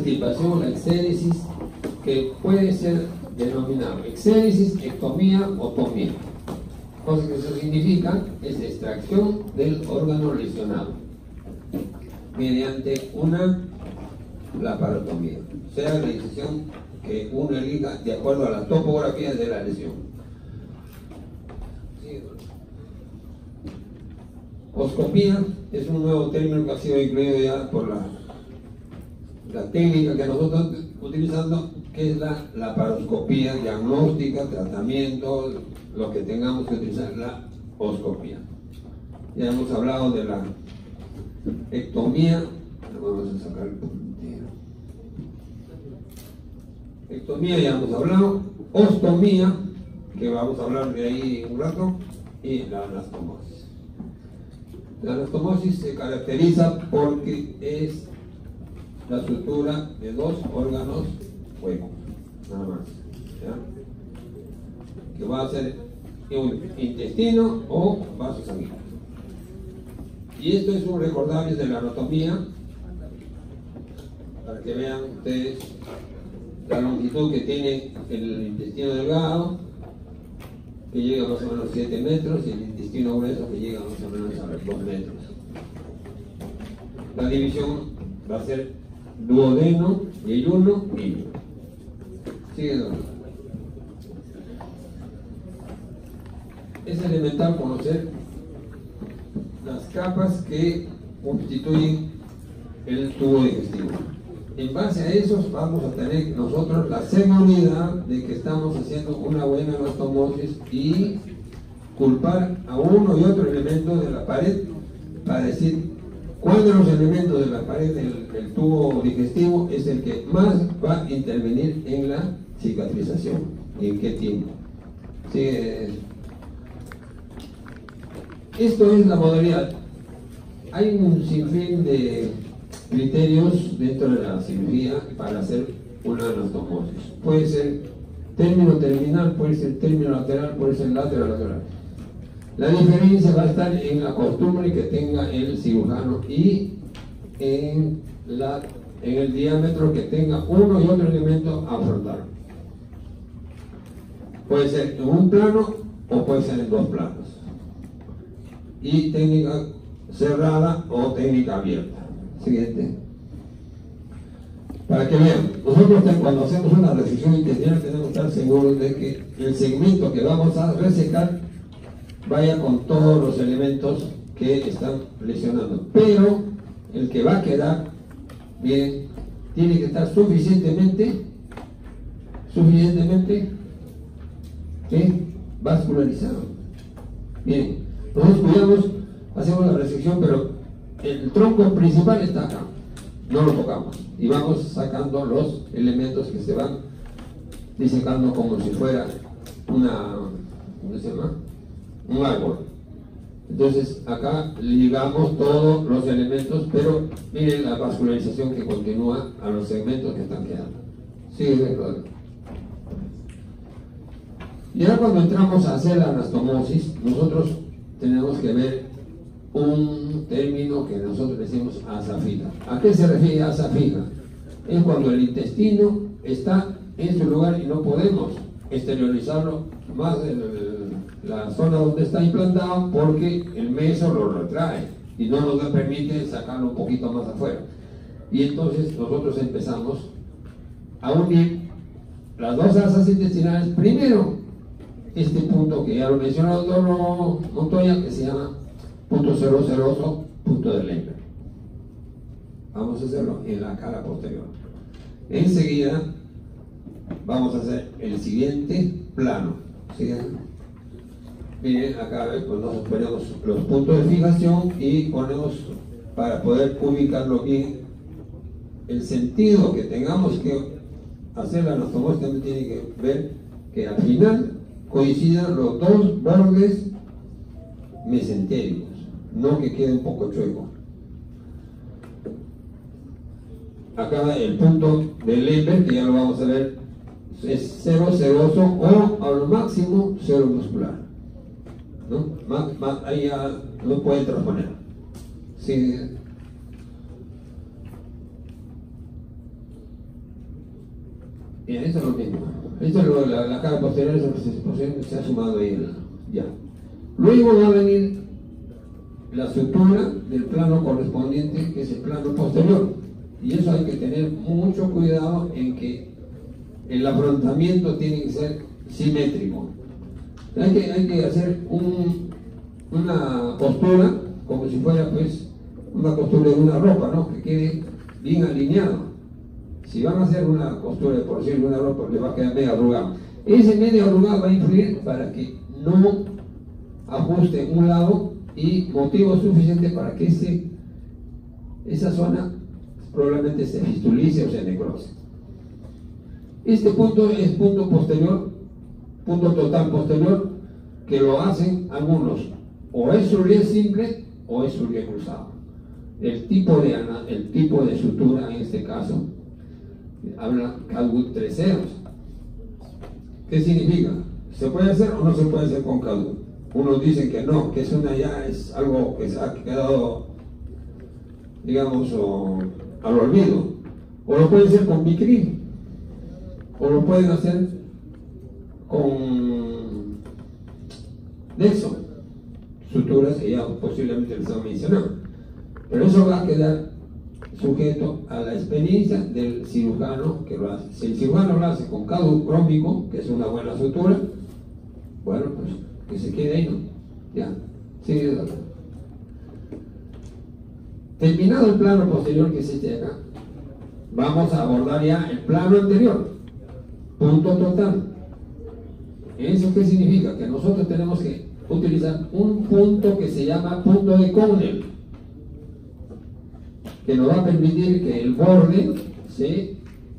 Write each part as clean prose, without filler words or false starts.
constipación, la exéresis, que puede ser denominado exéresis, ectomía o tomía. Cosa que eso significa es extracción del órgano lesionado mediante una laparotomía, sea la incisión que uno elija de acuerdo a la topografía de la lesión. Oscopía es un nuevo término que ha sido incluido ya por la técnica que nosotros estamos utilizando, que es la laparoscopía diagnóstica, tratamiento, lo que tengamos que utilizar, la oscopía. Ya hemos hablado de la ectomía. Vamos a sacar el puntero. Ectomía ya hemos hablado, ostomía, que vamos a hablar de ahí un rato, y la anastomosis. La anastomosis se caracteriza porque es la sutura de dos órganos huecos, nada más, ¿ya? Que va a ser un intestino o vaso sanguíneo. Y esto es un recordable de la anatomía, para que vean ustedes la longitud que tiene el intestino delgado, que llega más o menos 7 metros, y el intestino grueso que llega más o menos a 2 metros. La división va a ser duodeno, yeyuno, niño. Sigue, doctor. Es elemental conocer las capas que constituyen el tubo digestivo. En base a eso vamos a tener nosotros la seguridad de que estamos haciendo una buena anastomosis y culpar a uno y otro elemento de la pared para decir cuál de los elementos de la pared del tubo digestivo es el que más va a intervenir en la cicatrización y en qué tiempo. Sí, esto es la modalidad. Hay un sinfín de criterios dentro de la cirugía para hacer una anastomosis. Puede ser término terminal, puede ser término lateral, puede ser lateral. La diferencia va a estar en la costumbre que tenga el cirujano y en el diámetro que tenga uno y otro elemento a afrontar. Puede ser en un plano o puede ser en dos planos. Y técnica cerrada o técnica abierta. Siguiente. Para que vean, nosotros cuando hacemos una resección intestinal tenemos que estar seguros de que el segmento que vamos a resecar vaya con todos los elementos que están lesionando. Pero el que va a quedar bien tiene que estar suficientemente vascularizado. Bien, nosotros cuidamos, hacemos la resección, pero el tronco principal está acá, no lo tocamos y vamos sacando los elementos que se van disecando como si fuera ¿cómo se llama? Un árbol. Entonces acá ligamos todos los elementos, pero miren la vascularización que continúa a los segmentos que están quedando. Sigue, Rodrigo. Y ahora cuando entramos a hacer la anastomosis, nosotros tenemos que ver un término que nosotros decimos asa fija. ¿A qué se refiere asa fija? Es cuando el intestino está en su lugar y no podemos exteriorizarlo más de la zona donde está implantado porque el meso lo retrae y no nos permite sacarlo un poquito más afuera. Y entonces nosotros empezamos a unir las dos asas intestinales. Primero, este punto que ya lo mencionó el doctor Montoya, que se llama punto ceroso, punto de Lemberg. Vamos a hacerlo en la cara posterior. Enseguida vamos a hacer el siguiente plano. ¿Sí? Miren, acá pues nosotros ponemos los puntos de fijación y ponemos para poder ubicarlo bien. El sentido que tengamos que hacer la anastomosis también tiene que ver que al final coincidan los dos bordes mesentéricos, no que quede un poco chueco. Acá el punto de Lemberg, que ya lo vamos a ver, es cero seroso o a lo máximo cero muscular, ¿no? Ahí ya lo pueden transponer. Sí. Bien, esto es lo mismo. Esto es la cara posterior, es lo que se ha sumado ahí. Ya. Luego va a venir la estructura del plano correspondiente, que es el plano posterior. Y eso hay que tener mucho cuidado en que el afrontamiento tiene que ser simétrico. Hay que hacer una costura como si fuera pues una costura de una ropa, ¿no? Que quede bien alineado. Si van a hacer una costura, por decirlo, de una ropa, le va a quedar medio arrugado. Ese medio arrugado va a influir para que no ajuste un lado, y motivo suficiente para que esa zona probablemente se fistulice o se necrose. Este punto es punto posterior, punto total posterior, que lo hacen algunos, o es Surrier simple o es Surrier cruzado. El tipo de sutura en este caso habla Catwood 3 ceros. ¿Qué significa? ¿Se puede hacer o no se puede hacer con Catwood? Unos dicen que no, que es algo que se ha quedado, digamos, al olvido. O lo pueden hacer con Bicril, o lo pueden hacer con Nexo, suturas que ya posiblemente les han mencionado. Pero eso va a quedar sujeto a la experiencia del cirujano que lo hace. Si el cirujano lo hace con Catwood crómico, que es una buena sutura, bueno, pues que se quede ahí, ¿no? Ya, sigue. Terminado el plano posterior, que es este de acá, vamos a abordar ya el plano anterior, punto total. ¿Eso qué significa? Que nosotros tenemos que utilizar un punto que se llama punto de Cornell, que nos va a permitir que el borde se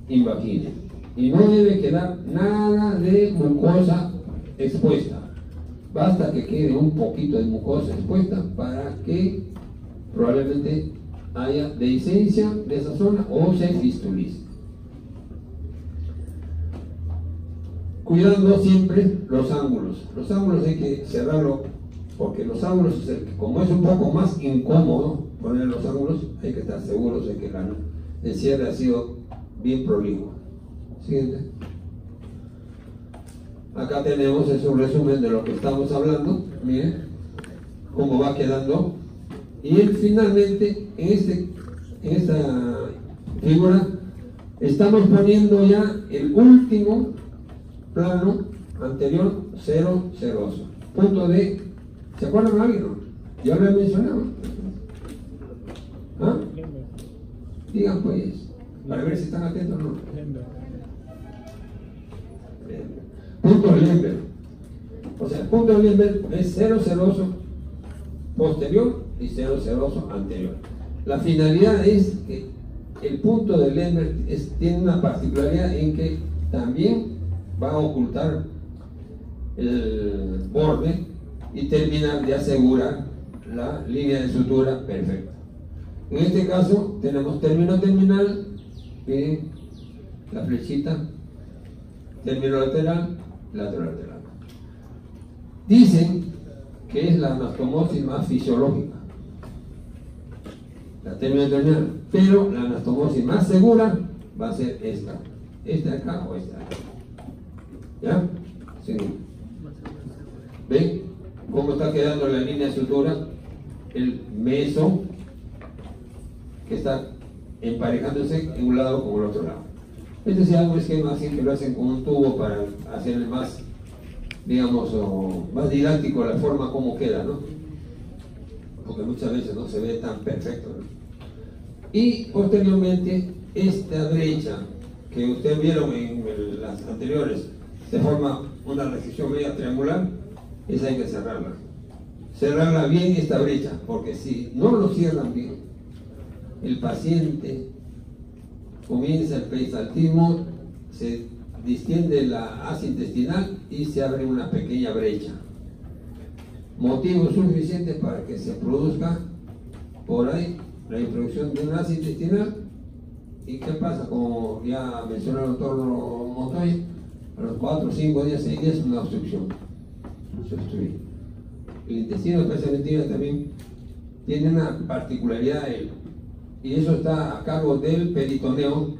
invagine y no debe quedar nada de mucosa expuesta. Basta que quede un poquito de mucosa expuesta para que probablemente haya dehiscencia de esa zona o se fistulice. Cuidando siempre los ángulos. Los ángulos hay que cerrarlo, porque los ángulos, como es un poco más incómodo poner los ángulos, hay que estar seguros de que el cierre ha sido bien prolijo. Siguiente. Acá tenemos un resumen de lo que estamos hablando. Miren cómo va quedando. Y finalmente, en esta figura, estamos poniendo ya el último plano anterior, 0, 0. Punto de. ¿Se acuerdan de alguien? Ya lo he mencionado. ¿Ah? Digan pues, para ver si están atentos o no. Punto Lemberg. O sea, el punto de Lemberg es 0 ceroso posterior y 0 ceroso anterior. La finalidad es que el punto de Lemberg tiene una particularidad en que también va a ocultar el borde y terminar de asegurar la línea de sutura perfecta. En este caso tenemos término terminal, la flechita, término lateral, lateral. Dicen que es la anastomosis más fisiológica, la término terminal, pero la anastomosis más segura va a ser esta de acá o esta de acá. ¿Ya? Sí. ¿Ven cómo está quedando la línea de sutura? El meso que está emparejándose en un lado con el otro lado. Este es algo esquema así que lo hacen con un tubo para hacerle más, digamos, más didáctico la forma como queda, ¿no? Porque muchas veces no se ve tan perfecto, ¿no? Y posteriormente esta brecha que ustedes vieron en las anteriores, se forma una restricción media triangular, esa hay que cerrarla bien esta brecha, porque si no lo cierran bien, el paciente comienza el peristaltismo, se distiende la asa intestinal y se abre una pequeña brecha. Motivo suficiente para que se produzca por ahí la introducción de una asa intestinal. ¿Y qué pasa? Como ya mencionó el doctor Montoya, a los 4, 5 días, 6 días, una obstrucción. El intestino especialmente también tiene una particularidad, y eso está a cargo del peritoneo,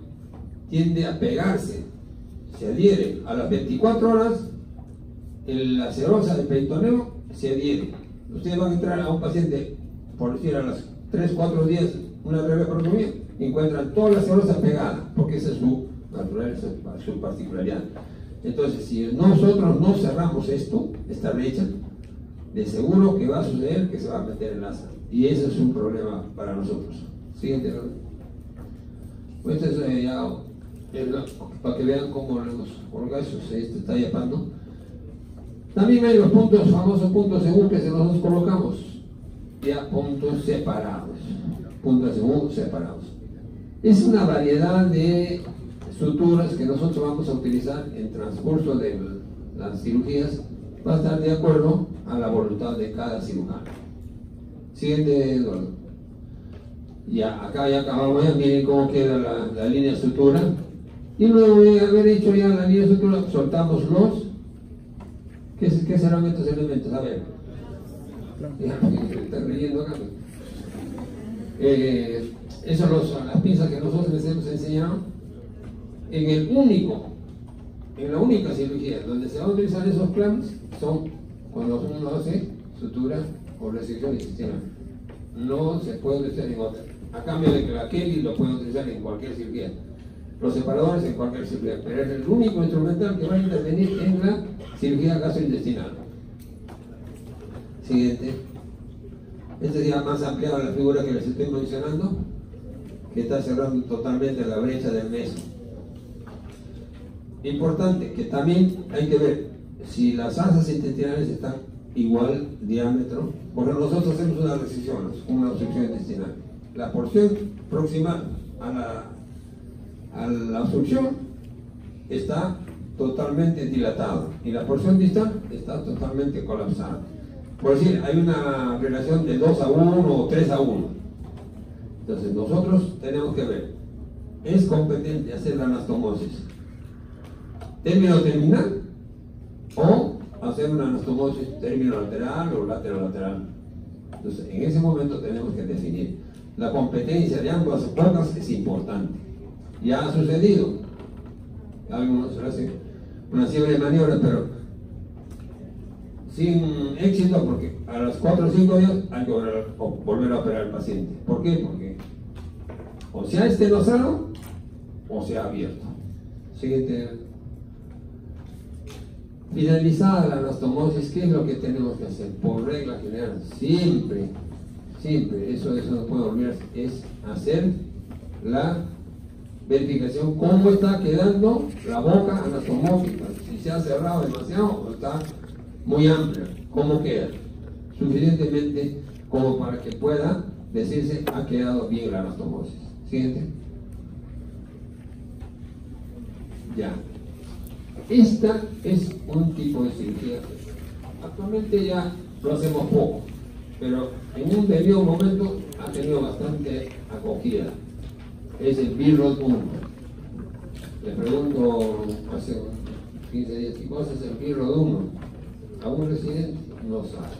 tiende a pegarse se adhiere. A las 24 horas, la serosa del peritoneo se adhiere. Ustedes van a entrar a un paciente, por decir, a las 3, 4 días, una trabeculotomía, encuentran toda la serosa pegada, porque esa es su naturaleza, su particularidad. Entonces, si nosotros no cerramos esta brecha, de seguro que va a suceder que se va a meter en asa. Y ese es un problema para nosotros. Siguiente. Pues esto es para que vean cómo los orgasmos se está yapando. También hay los famosos puntos según que nosotros colocamos. Ya puntos separados. Puntos según separados. Es una variedad de suturas que nosotros vamos a utilizar en transcurso de las cirugías. Va a estar de acuerdo a la voluntad de cada cirujano. Siguiente, Eduardo. Ya, acá ya acabamos, ya miren cómo queda la línea de sutura. Y luego de haber hecho ya la línea de sutura, soltamos ¿qué serán estos elementos? A ver. Ya, están leyendo acá. Esas son las pinzas que nosotros les hemos enseñado. En la única cirugía donde se van a utilizar esos clamps son cuando uno hace sutura o resección intestinal. No se puede utilizar en otra. A cambio de que la Kelly lo pueden utilizar en cualquier cirugía. Los separadores en cualquier cirugía. Pero es el único instrumental que va a intervenir en la cirugía gastrointestinal. Siguiente. Este es ya más ampliado la figura que les estoy mencionando, que está cerrando totalmente la brecha del meso. Importante que también hay que ver si las asas intestinales están igual diámetro, porque nosotros hacemos una resección, una obstrucción intestinal. La porción próxima a la obstrucción está totalmente dilatada y la porción distal está totalmente colapsada. Por decir, hay una relación de 2:1 o 3:1. Entonces nosotros tenemos que ver, ¿es competente hacer la anastomosis término terminal o hacer una anastomosis término lateral o lateral-lateral? Entonces, en ese momento tenemos que definir. La competencia de ambas bocas es importante. Ya ha sucedido. Algunos hacen una cierre de maniobra, pero sin éxito, porque a los 4 o 5 días hay que volver a operar al paciente. ¿Por qué? Porque o se ha estenosado o se ha abierto. Siguiente. Finalizada la anastomosis, ¿qué es lo que tenemos que hacer? Por regla general, siempre, eso no puede olvidarse, es hacer la verificación cómo está quedando la boca anastomótica, si se ha cerrado demasiado o está muy amplia, cómo queda, suficientemente como para que pueda decirse ha quedado bien la anastomosis. Siguiente. Ya. Esta es un tipo de cirugía. Actualmente ya lo hacemos poco, pero en un debido momento ha tenido bastante acogida. Es el B-Rod 1. Le pregunto hace 15 días, ¿qué cosa es el B-Rod 1? A un residente no sabe.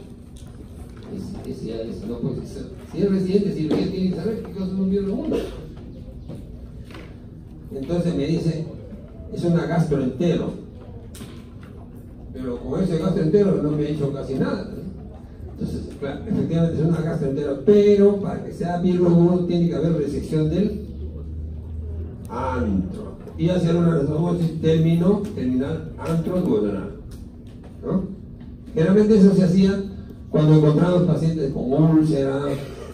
No puede ser. Si es residente, cirugía tiene que saber qué cosa es un B-Rod 1. Entonces me dice, es una gastroentero, pero con ese gastroentero no me ha hecho casi nada, ¿no? Entonces, claro, efectivamente es una gastroentero, pero para que sea B-Rod tiene que haber resección del antro y hacer una anastomosis terminal antroduodenal, ¿no? Generalmente eso se hacía cuando encontramos pacientes con úlcera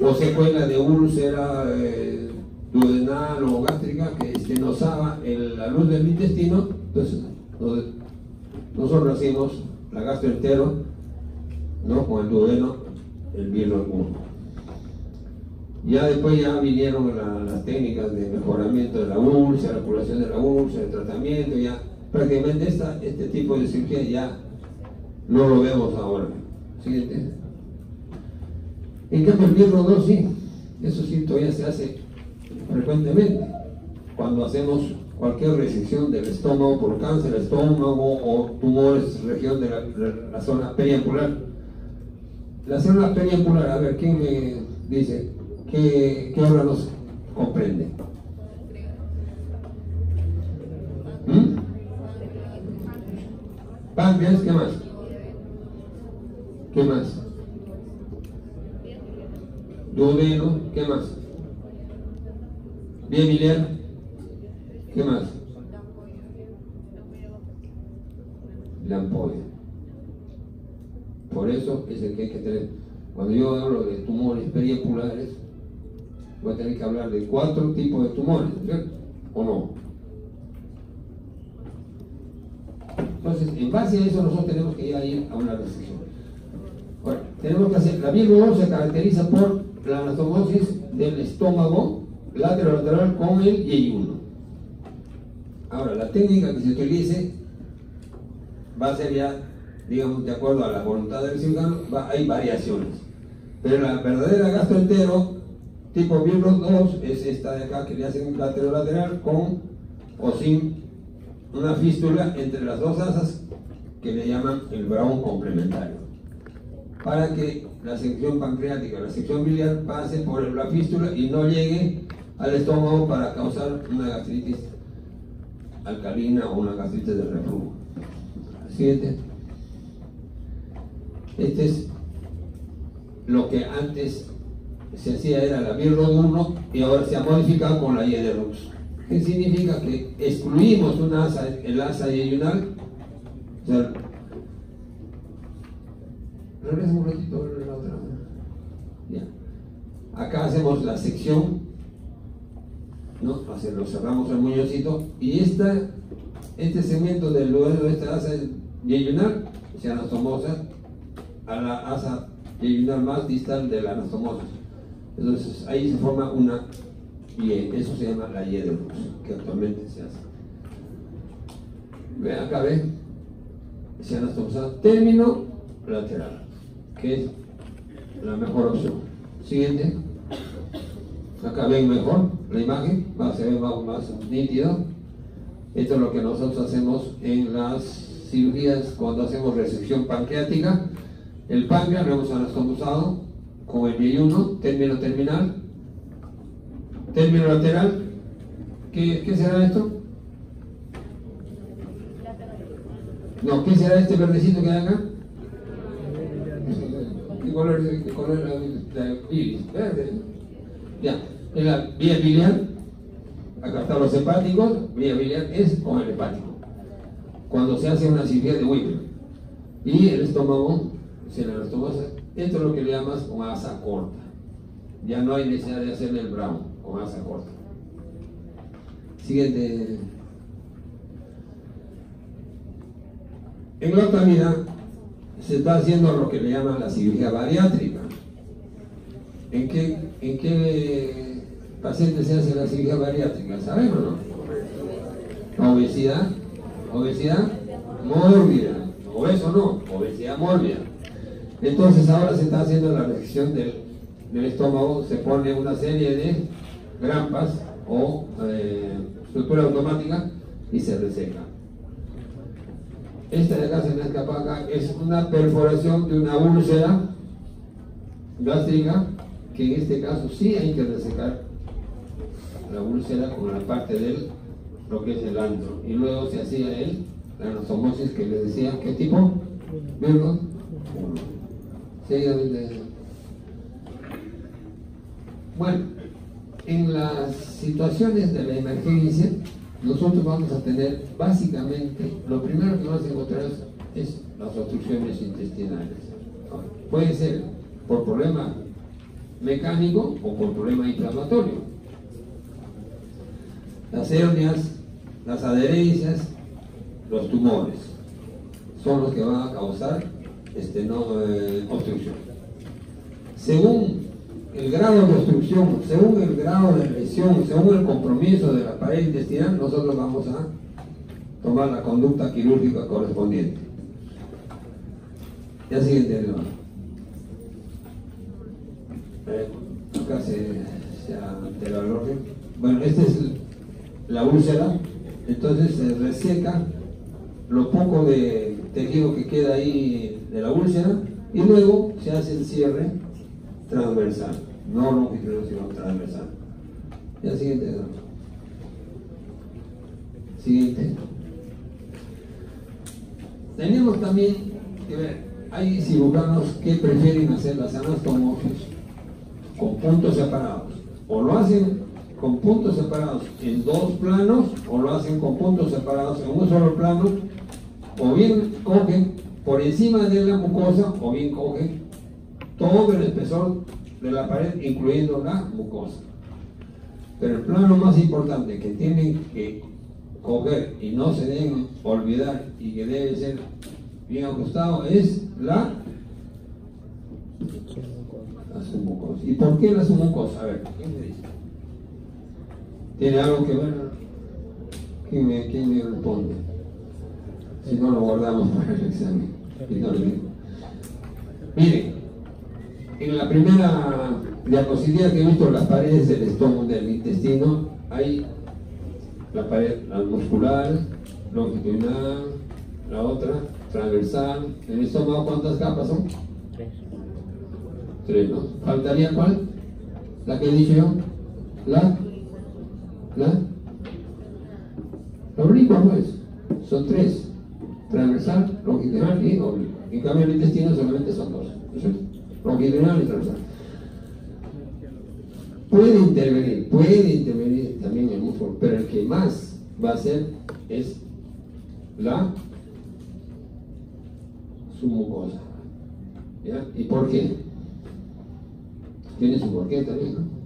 o secuela de úlcera duodenal o gástrica que estenosaba la luz del intestino. Entonces nosotros hacemos la gastroentero, ¿no? Con el duodeno, el B-Rod 1. Ya después ya vinieron las técnicas de mejoramiento de la úlcera, la curación de la úlcera, el tratamiento. Ya prácticamente este tipo de cirugía ya no lo vemos ahora. Siguiente. En cambio el B-Rod 2 sí, eso sí todavía se hace frecuentemente cuando hacemos cualquier resección del estómago por cáncer de estómago o tumores región de la zona periambular. La zona periambular, a ver, ¿quién me dice qué órganos comprende? Páncreas, ¿qué más? ¿Qué más? Duodeno, ¿qué más? Vía biliar, ¿qué más? La ampolla. Por eso es el que hay que tener. Cuando yo hablo de tumores periapulares, voy a tener que hablar de 4 tipos de tumores, ¿cierto? ¿O no? Entonces, en base a eso, nosotros tenemos que ir a una resección. Bueno, tenemos que hacer. La virus se caracteriza por la anastomosis del estómago lateral con el yeyuno. Ahora, la técnica que se utilice va a ser ya, digamos, de acuerdo a la voluntad del cirujano, hay variaciones. Pero la verdadera gastroentero tipo virus 2 es esta de acá, que le hacen un lateral con o sin una fístula entre las dos asas, que le llaman el Brown complementario, para que la sección pancreática, la sección biliar pase por la fístula y no llegue al estómago para causar una gastritis alcalina o una gastritis de reflujo. Siguiente. Este es lo que antes se hacía, era la virus 1 y ahora se ha modificado con la Yederux. ¿Qué significa? Que excluimos una asa, el asa yeyunal. O sea, regresa un ratito la otra. Ya. Acá hacemos la sección, ¿no? Lo cerramos el muñoncito y este segmento del lugar de esta asa yeyunal se anastomosa a la asa yeyunal más distal de la anastomosis. Entonces ahí se forma una y eso se llama la Yederux, que actualmente se hace. Ven acá, ven, se anastomosa término lateral, que es la mejor opción. Siguiente. Acá ven mejor la imagen, se ve más nítido. Esto es lo que nosotros hacemos en las cirugías cuando hacemos resección pancreática. El páncreas lo hemos anastomosado con el yeyuno, término terminal, término lateral. ¿Qué será esto? No, ¿qué será este verdecito que hay acá? ¿Qué color es la iris? Verde. Ya, en la vía biliar, acá están los hepáticos, vía biliar es con el hepático, cuando se hace una cirugía de Whipple. Y el estómago, se le anastomosa, esto es lo que le llamas con asa corta. Ya no hay necesidad de hacerle el Brown con asa corta. Siguiente. En la actualidad se está haciendo lo que le llaman la cirugía bariátrica. ¿En qué paciente se hace la cirugía bariátrica? ¿Sabemos, no? Obesidad mórbida, obeso no, obesidad mórbida. Entonces ahora se está haciendo la resección del estómago, se pone una serie de grampas o estructura automática y se reseca. Esta de acá se me escapa acá, es una perforación de una úlcera gástrica, que en este caso sí hay que resecar la úlcera con la parte de lo que es el antro, y luego se hacía la anastomosis que les decía. ¿Qué tipo? Virgo 1. Seguidamente. Bueno, en las situaciones de la emergencia nosotros vamos a tener básicamente, lo primero que vamos a encontrar es las obstrucciones intestinales. Puede ser por problema mecánico o por problema inflamatorio. Las hernias, las adherencias, los tumores son los que van a causar obstrucción. Según el grado de obstrucción, según el grado de lesión, según el compromiso de la pared intestinal, nosotros vamos a tomar la conducta quirúrgica correspondiente. Ya siguiente, acá se altera el orden. Bueno, esta es la úlcera, entonces se reseca lo poco de tejido que queda ahí de la úlcera y luego se hace el cierre transversal, no longitudinal sino transversal. Ya siguiente. tenemos también que ver, hay cirujanos que prefieren hacer las anastomosis con puntos separados, o lo hacen con puntos separados en dos planos, o lo hacen con puntos separados en un solo plano, o bien cogen por encima de la mucosa, o bien cogen todo el espesor de la pared, incluyendo la mucosa. Pero el plano más importante que tienen que coger y no se deben olvidar y que debe ser bien ajustado es la submucosa. ¿Y por qué la submucosa? A ver, ¿quién me dice? ¿Tiene algo que ver? ¿Quién me responde? Si no, lo guardamos para el examen. Y no lo digo. Miren, en la primera diapositiva que he visto, las paredes del estómago, del intestino, hay la pared muscular, longitudinal, la otra transversal. En el estómago, ¿cuántas capas son? Tres, ¿no? ¿Faltaría cuál? ¿La que he dicho yo? ¿La oblicua, pues. Son tres: transversal, longitudinal y oblicua. En cambio, el intestino solamente son dos, ¿no es cierto? Longitudinal y transversal. Puede intervenir también el músculo, pero el que más va a ser es la submucosa. ¿Ya? ¿Y por qué? Tiene su porqué también, ¿no?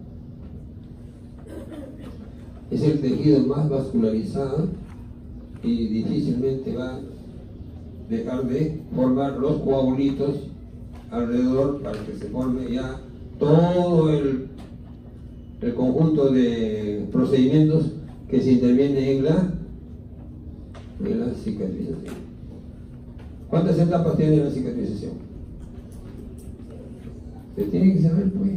Es el tejido más vascularizado y difícilmente va a dejar de formar los coagulitos alrededor para que se forme ya todo el conjunto de procedimientos que se interviene en la cicatrización. ¿Cuántas etapas tiene la cicatrización? Se tiene que saber, pues.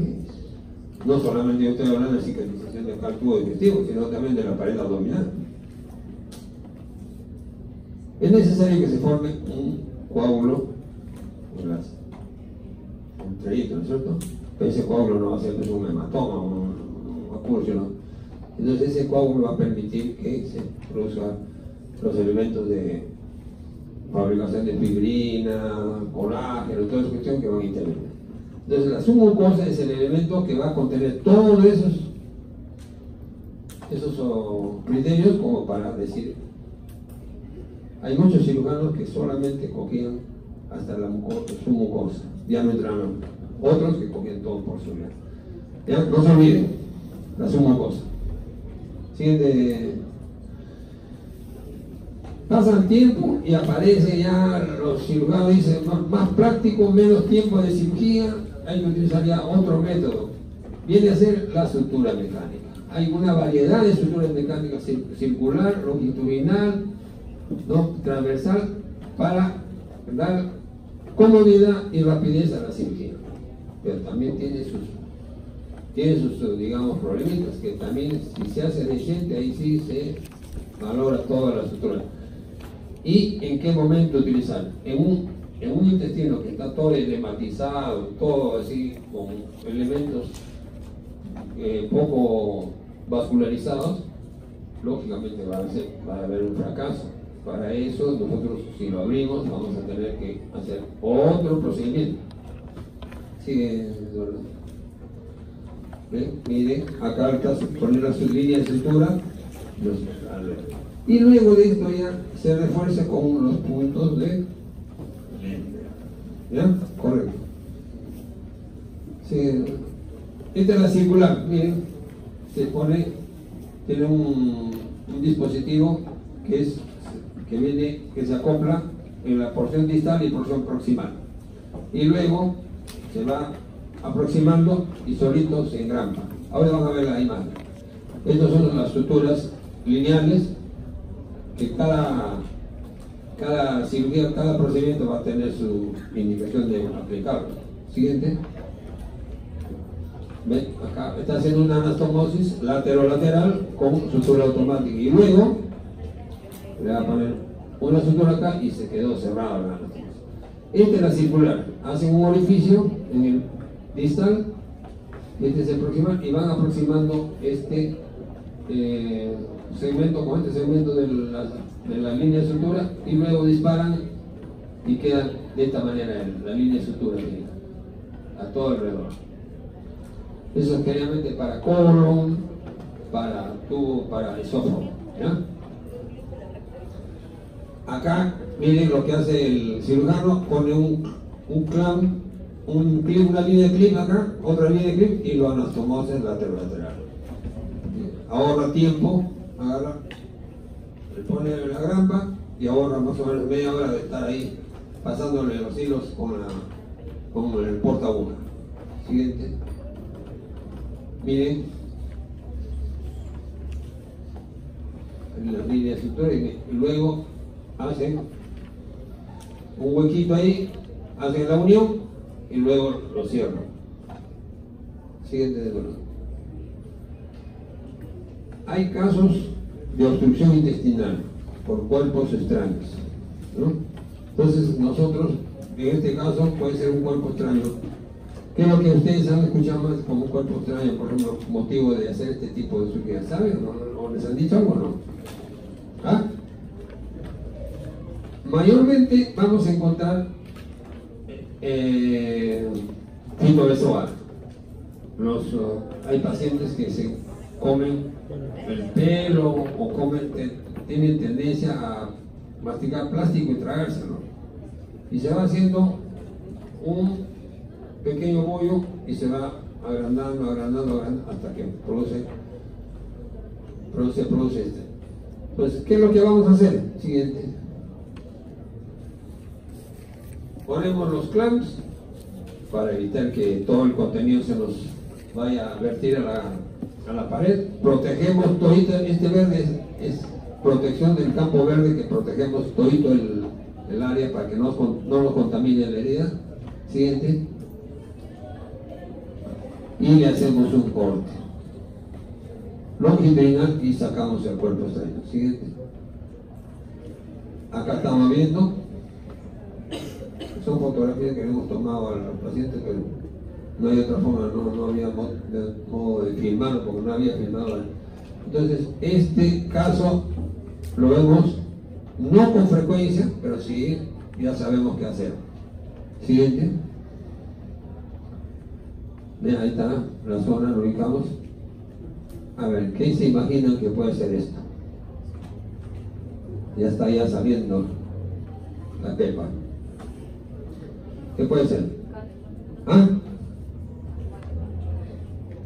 No solamente yo estoy hablando de cicatrización del tubo digestivo, sino también de la pared abdominal. Es necesario que se forme un coágulo en las entreditos, ¿no es cierto? Pero ese coágulo no va a ser pues, un hematoma, un acúmulo, ¿no? Entonces ese coágulo va a permitir que se produzcan los elementos de fabricación de fibrina, colágeno, toda esa cuestión que van a intervenir. Entonces la submucosa es el elemento que va a contener todos esos criterios como para decir. Hay muchos cirujanos que solamente cogían hasta la submucosa, ya no entraron. Otros que cogían todo por su lado. Ya, no se olviden, la submucosa. Siguiente. Pasa el tiempo y aparece ya los cirujanos dicen más práctico, menos tiempo de cirugía, hay que utilizar ya otro método. Viene a ser la sutura mecánica. Hay una variedad de suturas mecánicas circular, longitudinal, ¿no? Transversal, para dar comodidad y rapidez a la cirugía. Pero también tiene sus digamos, problemitas, que también si se hace reciente, ahí sí se valora toda la sutura. ¿Y en qué momento utilizar? En un intestino que está todo edematizado, todo así, con elementos poco vascularizados, lógicamente va a haber un fracaso. Para eso, nosotros, si lo abrimos, vamos a tener que hacer otro procedimiento. Sigue, Eduardo. Miren, acá está poner la línea de sutura. Y luego de esto ya se refuerza con los puntos de. ¿Ya? Correcto. Sí. Esta es la circular. Miren, se pone, tiene un dispositivo que se acopla en la porción distal y porción proximal. Y luego se va aproximando y solito se engrampa. Ahora van a ver la imagen. Estas son las suturas lineales que cada cirugía, cada procedimiento va a tener su indicación de aplicarlo. Siguiente. ¿Ven? Acá está haciendo una anastomosis lateral con sutura automática. Y luego le va a poner una sutura acá y se quedó cerrada la anastomosis. Esta es la circular. Hacen un orificio en el distal, este es el proximal, y van aproximando este segmento con este segmento de la línea de sutura y luego disparan y queda de esta manera la línea de sutura, miren, a todo alrededor. Eso es generalmente para colon, para tubo, para esófago, ¿ya? Acá, miren lo que hace el cirujano: pone un clamp, una línea de clip acá, otra línea de clip, y lo anastomosis lateral. Ahorra tiempo, agarra, le pone la grampa y ahorra más o menos media hora de estar ahí pasándole los hilos con el portabuca. Siguiente. Miren la línea de sutura y luego hacen un huequito ahí, hacen la unión y luego lo cierran. Siguiente de nuevo. Hay casos de obstrucción intestinal por cuerpos extraños, ¿no? Entonces nosotros, en este caso, puede ser un cuerpo extraño. ¿Qué es lo que ustedes han escuchado más como un cuerpo extraño, por ejemplo, motivo de hacer este tipo de cirugía? ¿Saben? ¿O les han dicho algo o no? ¿Ah? Mayormente vamos a encontrar fibro vasoal. Hay pacientes que se comen el pelo o tienen tendencia a masticar plástico y tragárselo. Y se va haciendo un pequeño bollo y se va agrandando hasta que produce este. Pues, ¿qué es lo que vamos a hacer? Siguiente. Ponemos los clamps para evitar que todo el contenido se nos vaya a vertir a la pared. Protegemos todito, este verde es protección del campo verde, que protegemos todito el área para que no nos contamine la herida. Siguiente. Y le hacemos un corte longitudinal y sacamos el cuerpo extraño. Siguiente. Acá estamos viendo, son fotografías que hemos tomado a los pacientes, pero no hay otra forma, no había modo de filmarlo porque no había filmado. Entonces, este caso lo vemos no con frecuencia, pero sí ya sabemos qué hacer. Siguiente. Bien, ahí está la zona, lo ubicamos. A ver, ¿qué se imaginan que puede ser esto? Ya está ya saliendo la pepa. ¿Qué puede ser? ¿Ah?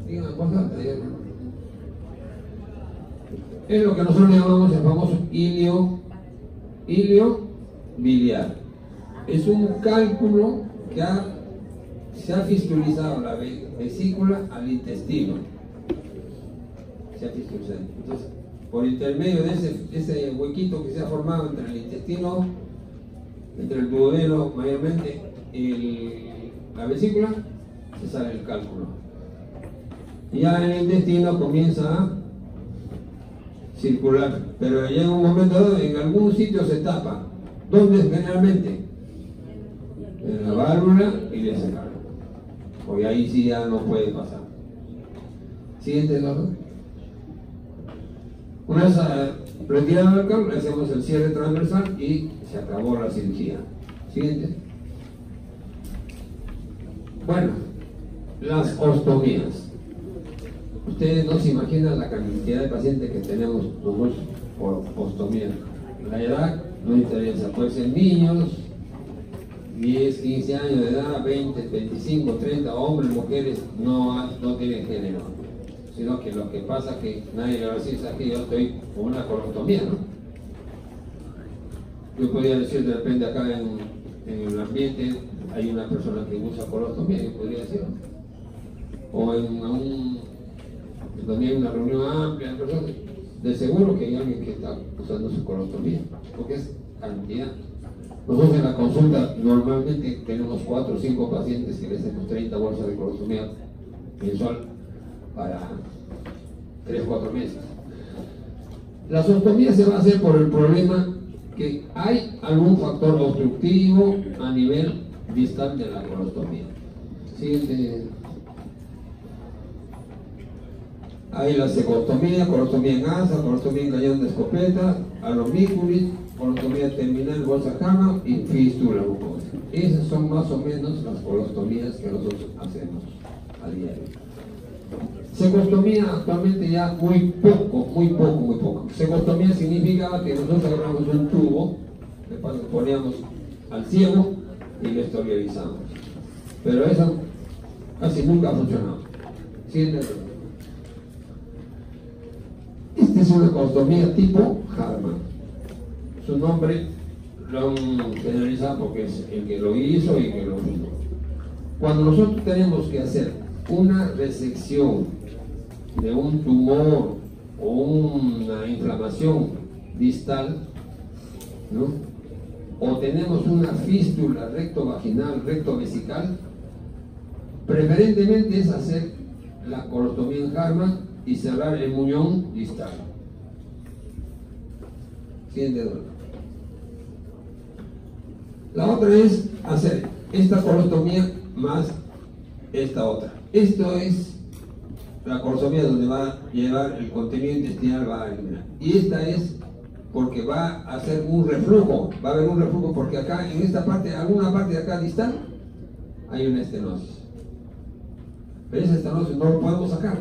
Digan cosas. Es lo que nosotros llamamos el famoso hilio biliar. Es un cálculo que se ha fistulizado la vesícula al intestino. Se ha fistulizado. Entonces, por intermedio de ese huequito que se ha formado entre el intestino, entre el duodeno mayormente y la vesícula, se sale el cálculo. Y ya en el intestino comienza a circular, pero llega un momento dado, en algún sitio se tapa. ¿Dónde generalmente? En la válvula y le sacaron. Porque ahí sí ya no puede pasar. Siguiente, ¿no? Una vez retirado el cálculo, le hacemos el cierre transversal y se acabó la cirugía. Siguiente. Bueno, las ostomías. Ustedes no se imaginan la cantidad de pacientes que tenemos nosotros por ostomía. La edad no interesa, puede ser niños, 10, 15 años de edad, 20, 25, 30, hombres, mujeres, no tienen género. Sino que lo que pasa es que nadie le va a decir, es que yo estoy con una colostomía, ¿no? Yo podría decir, de repente acá en el ambiente hay una persona que usa colostomía, yo podría decir, ¿no? O donde hay una reunión amplia de personas, de seguro que hay alguien que está usando su colostomía, porque es cantidad. Nosotros en la consulta normalmente tenemos 4 o 5 pacientes que les hacemos 30 bolsas de colostomía mensual para 3 o 4 meses. La ostomía se va a hacer por el problema que hay algún factor obstructivo a nivel distal de la colostomía. Siguiente. Hay la cecostomía, colostomía en asa, colostomía en cañón de escopeta, alomículis, colostomía terminal, bolsa cama y fístula mucosa. Esas son más o menos las colostomías que nosotros hacemos a diario. Secostomía actualmente ya muy poco. Secostomía significaba que nosotros agarramos un tubo, le poníamos al ciego y le esterilizamos. Pero eso casi nunca ha funcionado. ¿Sí? Esta es una colostomía tipo Hartmann. Su nombre lo han generalizado porque es el que lo hizo y que lo vino. Cuando nosotros tenemos que hacer una resección de un tumor o una inflamación distal, ¿no? O tenemos una fístula rectovaginal, rectovesical, preferentemente es hacer la colostomía en Hartmann y cerrar el muñón distal. ¿Siguiente dolor? La otra es hacer esta colostomía más esta otra. Esto es la colostomía donde va a llevar el contenido intestinal, va a eliminar. Y esta es porque va a hacer un reflujo, va a haber un reflujo porque acá en esta parte, alguna parte de acá distal, hay una estenosis. Pero esa estenosis no lo podemos sacar.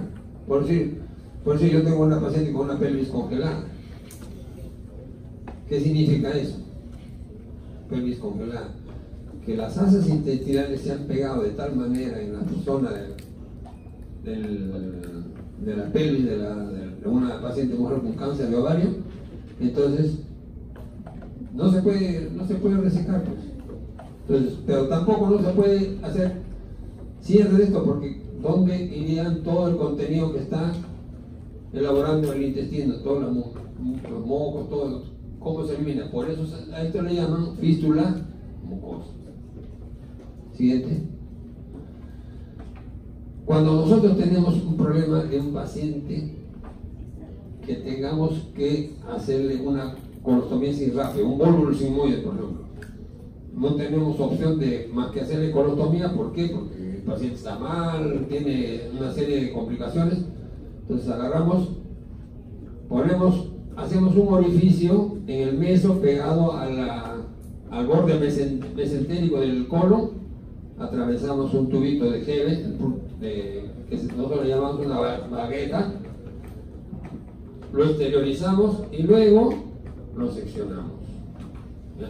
Por eso yo tengo una paciente con una pelvis congelada. ¿Qué significa eso? Pelvis congelada. Que las asas intestinales se han pegado de tal manera en la zona de la pelvis de una paciente mujer con cáncer de ovario, entonces no se puede resecar, pues. Entonces, pero tampoco no se puede hacer cierre de esto, porque ¿dónde irían todo el contenido que está elaborando el intestino? Todos los mocos, todo, ¿cómo se elimina? Por eso a esto le llaman fístula mucosa. Siguiente. Cuando nosotros tenemos un problema de un paciente que tengamos que hacerle una colostomía sin rafe, un bólvulo sigmoide, por ejemplo, no tenemos opción de más que hacerle colostomía. ¿Por qué? Porque el paciente está mal, tiene una serie de complicaciones. Entonces agarramos, hacemos un orificio en el meso pegado al borde mesentérico del colon, atravesamos un tubito de gel, que nosotros le llamamos una bagueta, lo exteriorizamos y luego lo seccionamos. ¿Ya?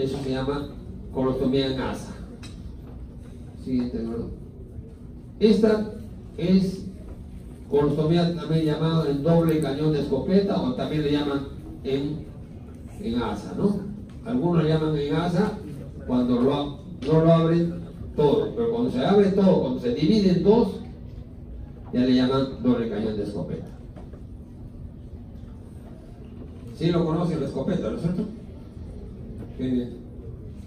Eso se llama colostomía en asa. Siguiente, ¿no? Esta es colostomía también llamada en doble cañón de escopeta, o también le llaman en asa, ¿no? Algunos le llaman en asa cuando no lo abren todo, pero cuando se abre todo, cuando se divide en dos, ya le llaman doble cañón de escopeta. ¿Sí lo conocen la escopeta, no es cierto? Tiene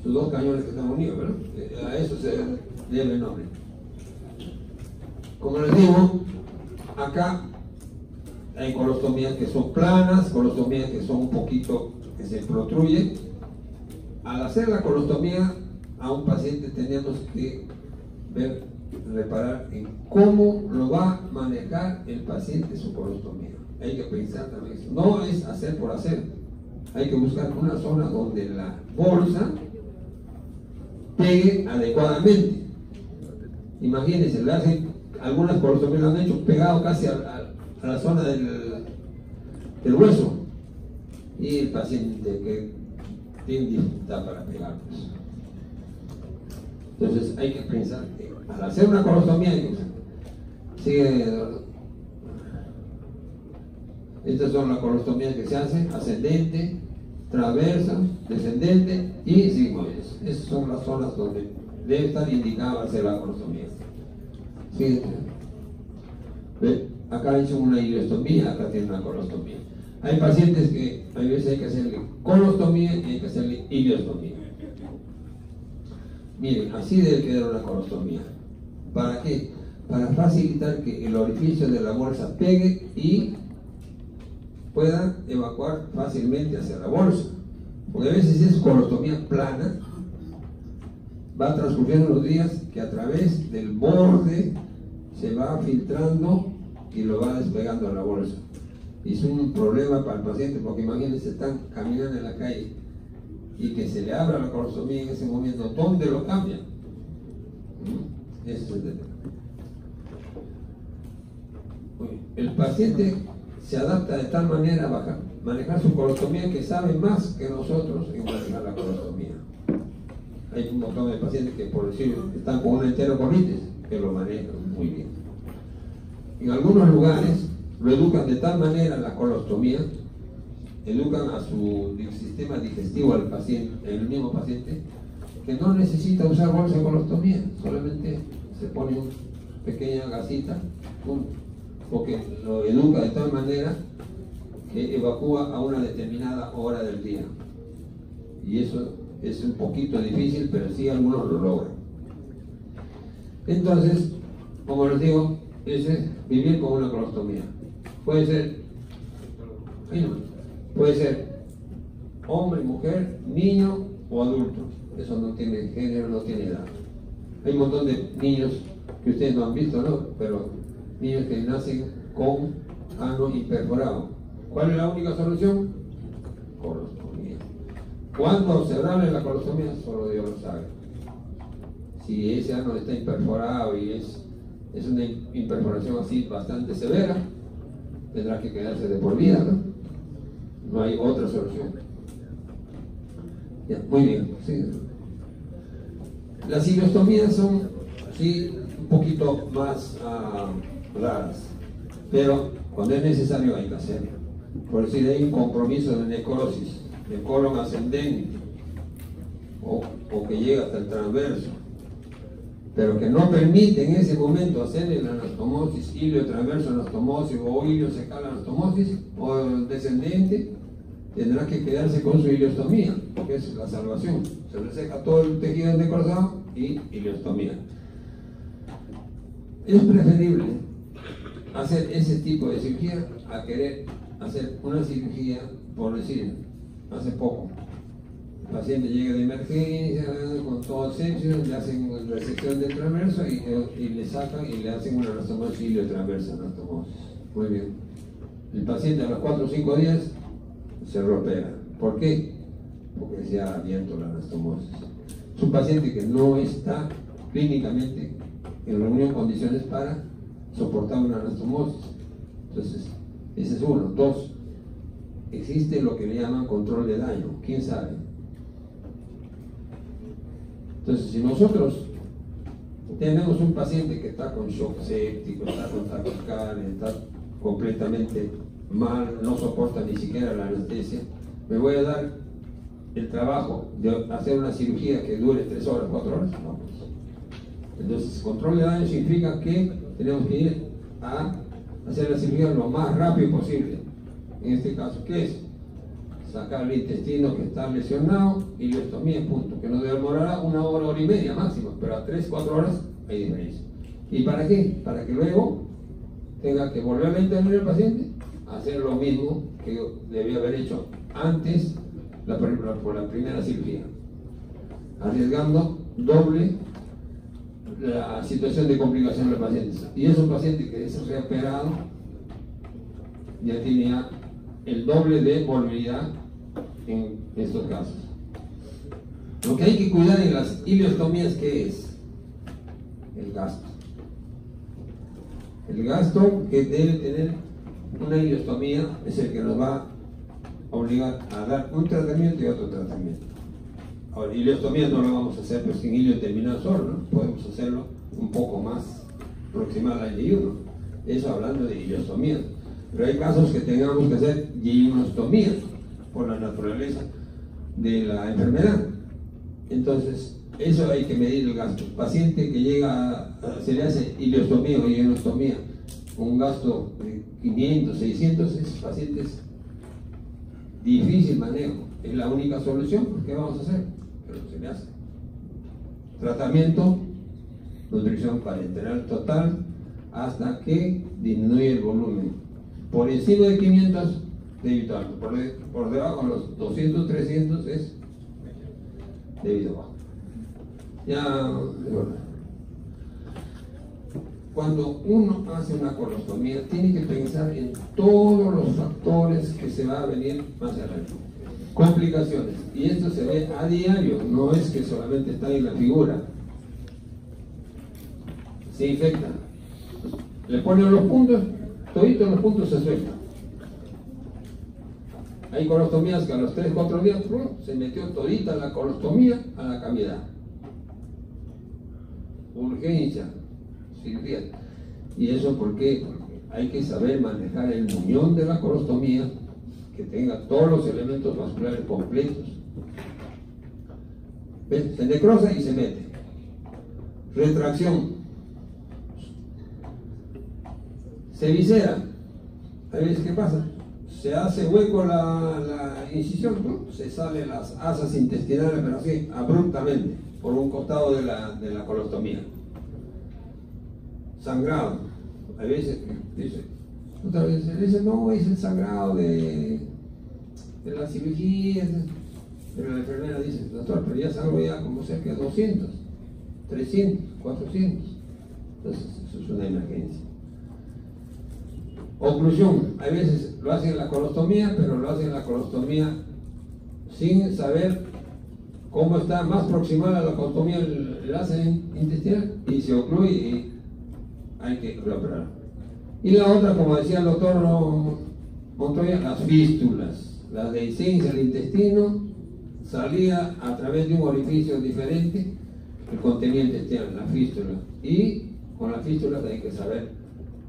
sus dos cañones que están unidos, ¿verdad? A eso se debe el nombre. Como les digo, acá hay colostomías que son planas, colostomías que son un poquito, que se protruyen. Al hacer la colostomía a un paciente tenemos que reparar en cómo lo va a manejar el paciente su colostomía. Hay que pensar también eso. No es hacer por hacer. Hay que buscar una zona donde la bolsa pegue adecuadamente. Imagínense, algunas colostomías lo han hecho pegado casi a la zona del hueso, y el paciente que tiene dificultad para pegarlos. Entonces hay que pensar que al hacer una colostomía estas son las colostomías que se hacen: ascendente, transversa, descendente y sigmoides. Esas son las zonas donde debe estar indicado hacer la colostomía. Siguiente. Acá hizo una ileostomía, acá tiene una colostomía. Hay pacientes que a veces hay que hacerle colostomía y hay que hacerle ileostomía. Miren, así debe quedar una colostomía. ¿Para qué? Para facilitar que el orificio de la bolsa pegue y pueda evacuar fácilmente hacia la bolsa. Porque a veces si es colostomía plana, va transcurriendo los días que a través del borde se va filtrando y lo va despegando a la bolsa. Y es un problema para el paciente, porque imagínense, están caminando en la calle y que se le abra la colostomía en ese momento, ¿dónde lo cambian? Ese es el tema. El paciente se adapta de tal manera a manejar su colostomía que sabe más que nosotros en manejar la colostomía. Hay un montón de pacientes que, por decir, están con una enterocolitis, que lo manejan muy bien. En algunos lugares lo educan de tal manera la colostomía, educan a su sistema digestivo al paciente, el mismo paciente, que no necesita usar bolsa de colostomía, solamente se pone una pequeña gasita, porque lo educa de tal manera que evacúa a una determinada hora del día. Y eso es un poquito difícil, pero sí algunos lo logran. Entonces, como les digo, es vivir con una colostomía. Puede ser hombre, mujer, niño o adulto. Eso no tiene género, no tiene edad. Hay un montón de niños que ustedes no han visto, ¿no? Pero niños que nacen con ano imperforado. ¿Cuál es la única solución? Colostomía. ¿Cuándo observable la colostomía? Solo Dios lo sabe. Si ese ano está imperforado y es una imperforación así bastante severa, tendrá que quedarse de por vida, ¿no? No hay otra solución. Ya, muy bien. Sí. Las ileostomías son, sí, un poquito más raras, pero cuando es necesario hay que hacerlo. Por decir, hay un compromiso de necrosis, de colon ascendente, o que llega hasta el transverso, pero que no permite en ese momento hacer la anastomosis, ilio transverso anastomosis o ilio secal anastomosis o descendente, tendrá que quedarse con su ileostomía, que es la salvación. Se reseca todo el tejido necrosado y ileostomía. Es preferible hacer ese tipo de cirugía a querer hacer una cirugía, por decir, hace poco. El paciente llega de emergencia con todo sepsis, le hacen resección del transverso y le sacan y le hacen una anastomosis iliotransversa anastomosis. Muy bien. El paciente a los 4 o 5 días se reopera. ¿Por qué? Porque se ha abierto la anastomosis. Es un paciente que no está clínicamente en reunión condiciones para soportar una anastomosis. Entonces, ese es uno. 2, existe lo que le llaman control de daño. ¿Quién sabe? Entonces, si nosotros tenemos un paciente que está con shock séptico, está con taquicardia, está completamente mal, no soporta ni siquiera la anestesia, ¿me voy a dar el trabajo de hacer una cirugía que dure 3 horas, 4 horas? No. Entonces, control de daño significa que tenemos que ir a hacer la cirugía lo más rápido posible. En este caso, ¿qué es? Sacar el intestino que está lesionado y ileostomía, punto. Que nos demorará 1 hora, 1 hora y media máximo, pero a 3, 4 horas hay diferencia. ¿Y para qué? Para que luego tenga que volver a intervenir el paciente, hacer lo mismo que debía haber hecho antes por la primera cirugía, arriesgando doble la situación de complicación del paciente. Y es un paciente que es reoperado, ya tiene el doble de movilidad en estos casos. Lo que hay que cuidar en las ileostomías, ¿qué es? El gasto. El gasto que debe tener una ileostomía es el que nos va a obligar a dar un tratamiento y otro tratamiento. Ahora, ileostomía no lo vamos a hacer pues, sin ilio terminal solo, ¿no? Podemos hacerlo un poco más proximal al Y1. Eso hablando de ileostomía. Pero hay casos que tengamos que hacer Y1ostomía por la naturaleza de la enfermedad. Entonces, eso hay que medir el gasto. Paciente que llega, se le hace ileostomía o Y1ostomía, con un gasto de 500, 600, es pacientes difícil manejo. Es la única solución, ¿qué vamos a hacer? Pero se le hace. Tratamiento, nutrición parenteral total, hasta que disminuye el volumen. Por encima de 500, de evitarlo. Por debajo de los 200, 300 es debido bajo. Ya, bueno. cuando uno hace una colostomía, tiene que pensar en todos los factores que se va a venir más adelante. Complicaciones. Y esto se ve a diario, no es que solamente está en la figura. Se infecta. Le ponen los puntos, toditos los puntos se sueltan. Hay colostomías que a los 3-4 días se metió todita la colostomía a la cavidad. Urgencia, cirugía. ¿Y eso por qué? Porque hay que saber manejar el muñón de la colostomía, que tenga todos los elementos vasculares completos. ¿Ves? Se necrosa y se mete. Retracción. Se visera. ¿A veces qué pasa? Se hace hueco la incisión, ¿no? Se salen las asas intestinales, pero así, abruptamente, por un costado de la colostomía. Sangrado. A veces dice, otra vez dice, no, es el sangrado de la cirugía. Pero la enfermera dice, doctor, pero ya salgo ya como cerca de 200, 300, 400. Entonces, eso es una emergencia. Oclusión, a veces lo hacen en la colostomía, pero lo hacen en la colostomía sin saber cómo está más proximal a la colostomía el asa intestinal y se ocluye y hay que reoperar. Y la otra, como decía el doctor Montoya, las fístulas, la dehiscencia del intestino salía a través de un orificio diferente, el contenido intestinal, la fístula, y con las fístulas hay que saber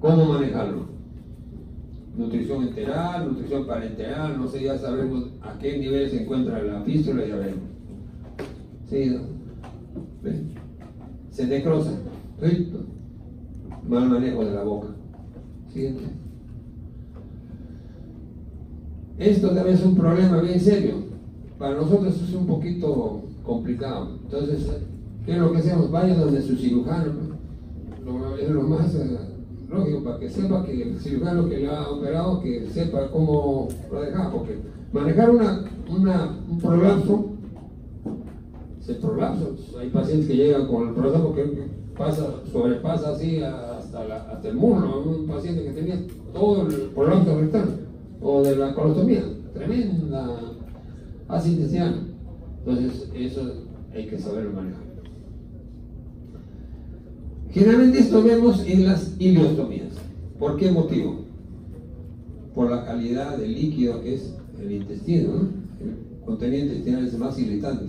cómo manejarlo. Nutrición enteral, nutrición parenteral, no sé, ya sabemos a qué nivel se encuentra la fístula, ya veremos. Sí, ¿no? ¿Ven? Se necrosa, ¿listo? Mal manejo de la boca. Siguiente. Esto también es un problema bien serio. Para nosotros es un poquito complicado. Entonces, ¿qué es lo que hacemos? Vaya donde su cirujano, ¿no? Es lo más lógico, para que sepa que el cirujano que le ha operado, que sepa cómo lo deja, porque manejar un prolapso, se prolapsa. Hay pacientes que llegan con el prolapso porque sobrepasa así hasta el muslo. Un paciente que tenía todo el prolapso rectal o de la colostomía, tremenda asa intestinal. Entonces, eso hay que saberlo manejar. Generalmente esto vemos en las ileostomías. ¿Por qué motivo? Por la calidad del líquido que es el intestino, ¿no? El contenido intestinal es más irritante.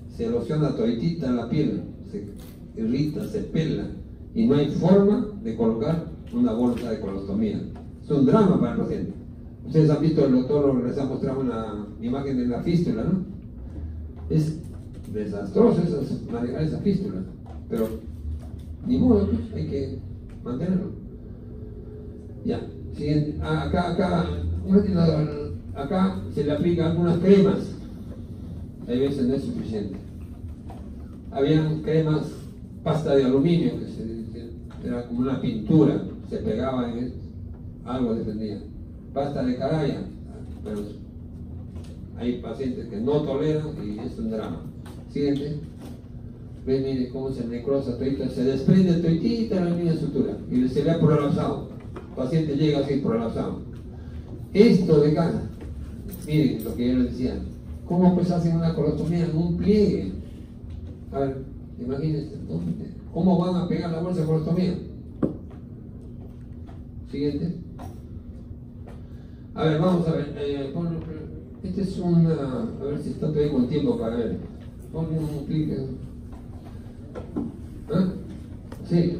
Se erosiona toditita la piel, se irrita, se pela y no hay forma de colocar una bolsa de colostomía. Es un drama para el paciente. Ustedes han visto, el doctor les ha mostrado una imagen de la fístula, ¿no? Es desastroso manejar esa fístula, pero ni modo, pues, hay que mantenerlo. Ya, siguiente. Acá se le aplican algunas cremas. Hay veces no es suficiente. Habían cremas, pasta de aluminio, que era como una pintura, se pegaba en algo defendía. Pasta de caraya, pero hay pacientes que no toleran y es un drama. Siguiente. Ven, mire cómo se necrosa todita, se desprende toditita la línea sutura y se le ha prolapsado. El paciente llega así prolapsado. Esto de acá, miren lo que yo les decía, ¿cómo pues hacen una colostomía en un pliegue? A ver, imagínense, ¿no? ¿Cómo van a pegar la bolsa de colostomía? Siguiente. A ver, vamos a ver. Este es a ver si está todavía con tiempo para ver. Ponle un clic. ¿Ah? Sí.